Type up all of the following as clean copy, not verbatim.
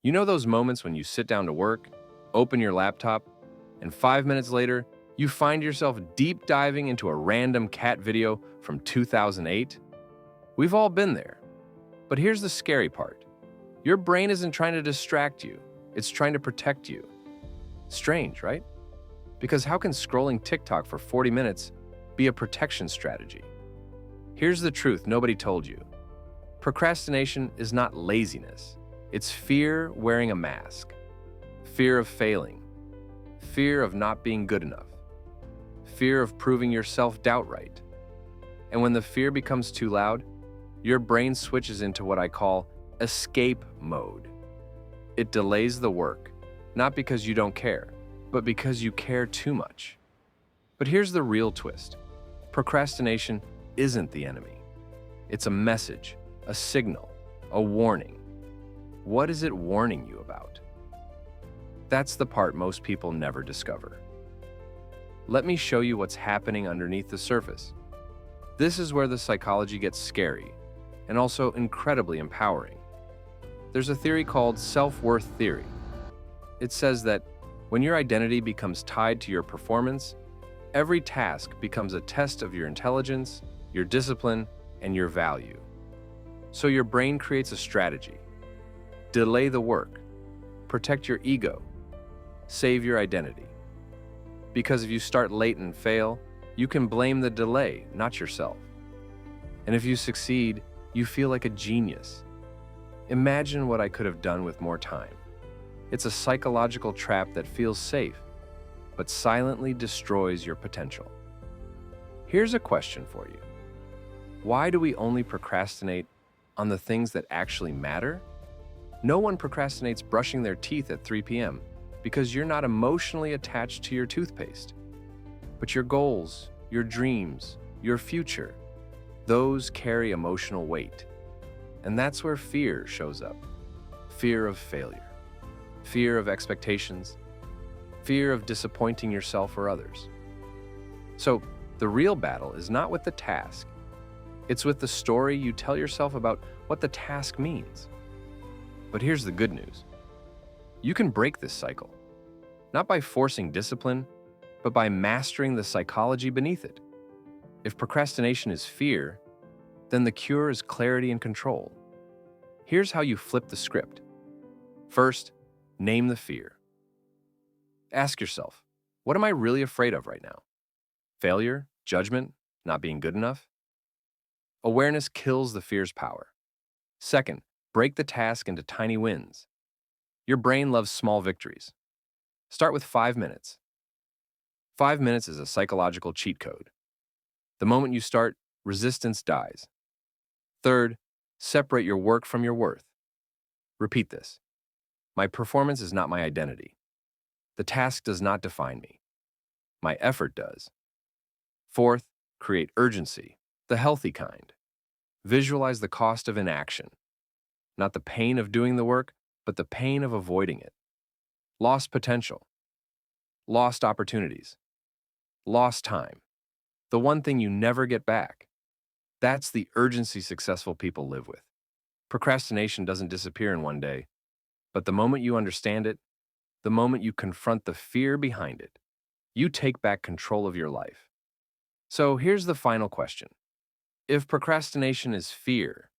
You know those moments when you sit down to work, open your laptop, and 5 minutes later, you find yourself deep diving into a random cat video from 2008? We've all been there. But here's the scary part. Your brain isn't trying to distract you, it's trying to protect you. Strange, right? Because how can scrolling TikTok for 40 minutes be a protection strategy? Here's the truth nobody told you. Procrastination is not laziness. It's fear wearing a mask. Fear of failing. Fear of not being good enough. Fear of proving your self-doubt right. And when the fear becomes too loud, your brain switches into what I call escape mode. It delays the work, not because you don't care, but because you care too much. But here's the real twist. Procrastination isn't the enemy. It's a message, a signal, a warning. What is it warning you about? That's the part most people never discover. Let me show you what's happening underneath the surface. This is where the psychology gets scary and also incredibly empowering. There's a theory called self-worth theory. It says that when your identity becomes tied to your performance, every task becomes a test of your intelligence, your discipline, and your value. So your brain creates a strategy. Delay the work. Protect your ego. Save your identity. Because if you start late and fail, you can blame the delay, not yourself. And if you succeed, you feel like a genius. Imagine what I could have done with more time. It's a psychological trap that feels safe, but silently destroys your potential. Here's a question for you. Why do we only procrastinate on the things that actually matter? No one procrastinates brushing their teeth at 3 p.m. because you're not emotionally attached to your toothpaste. But your goals, your dreams, your future, those carry emotional weight. And that's where fear shows up. Fear of failure, fear of expectations, fear of disappointing yourself or others. So the real battle is not with the task. It's with the story you tell yourself about what the task means. But here's the good news. You can break this cycle, not by forcing discipline, but by mastering the psychology beneath it. If procrastination is fear, then the cure is clarity and control. Here's how you flip the script. First, name the fear. Ask yourself, what am I really afraid of right now? Failure? Judgment? Not being good enough? Awareness kills the fear's power. Second, break the task into tiny wins. Your brain loves small victories. Start with 5 minutes. 5 minutes is a psychological cheat code. The moment you start, resistance dies. Third, separate your work from your worth. Repeat this. My performance is not my identity. The task does not define me. My effort does. Fourth, create urgency, the healthy kind. Visualize the cost of inaction. Not the pain of doing the work, but the pain of avoiding it. Lost potential. Lost opportunities. Lost time. The one thing you never get back. That's the urgency successful people live with. Procrastination doesn't disappear in one day, but the moment you understand it, the moment you confront the fear behind it, you take back control of your life. So here's the final question. If procrastination is fear,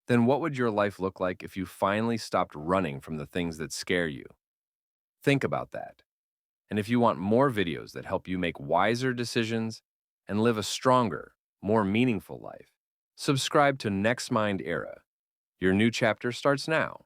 then what would your life look like if you finally stopped running from the things that scare you? Think about that. And if you want more videos that help you make wiser decisions and live a stronger, more meaningful life, subscribe to NextMind Era. Your new chapter starts now.